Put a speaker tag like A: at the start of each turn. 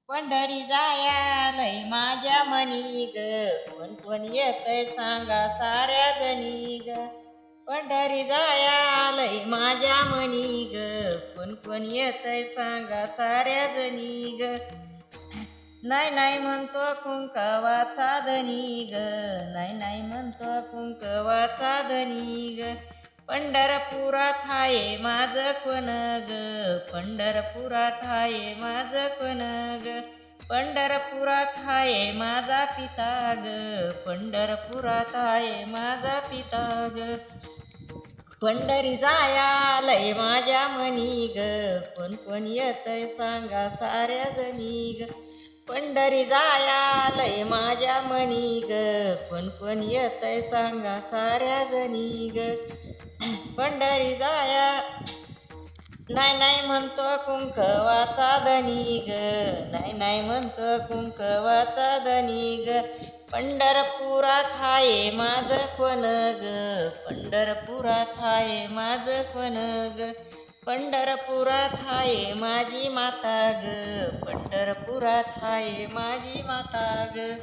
A: पंढरी जायालय माझ्या मनी ग, कोण कोण येतय सांगा साऱ्या जणी ग. पंढरी जायालय माझ्या मनी ग, कोण कोण येतय सांगा साऱ्या जणी ग. नाही नाही म्हणतो कुंकवाचा धनी ग, नाही नाही म्हणतो कुंकवाचा धनी ग. पंढरपुरात हाये माझं कोण ग, पंढरपुरात हाये माझं कोण ग. पंढरपुरात हाये माझा पिता ग, पंढरपुरात हाये माझा पिता ग. पंढरी जायालय माझ्या मनी ग, कोण कोण येतय सांगा साऱ्या जणी ग. पंढरी जायालय माझ्या मनी ग, कोण कोण येतय सांगा साऱ्या जणी ग. पंढरी जाया नाही नाही म्हणतो कुंकवाचा धनी ग, नाही नाही म्हणतो कुंकवाचा धनी ग. पंढरपुरात हाये माझं कोण ग, पंढरपुरात हाये माझं कोण ग. पंढरपुरात हाये माझी माता ग, पंढरपुरात हाये माझी माता ग.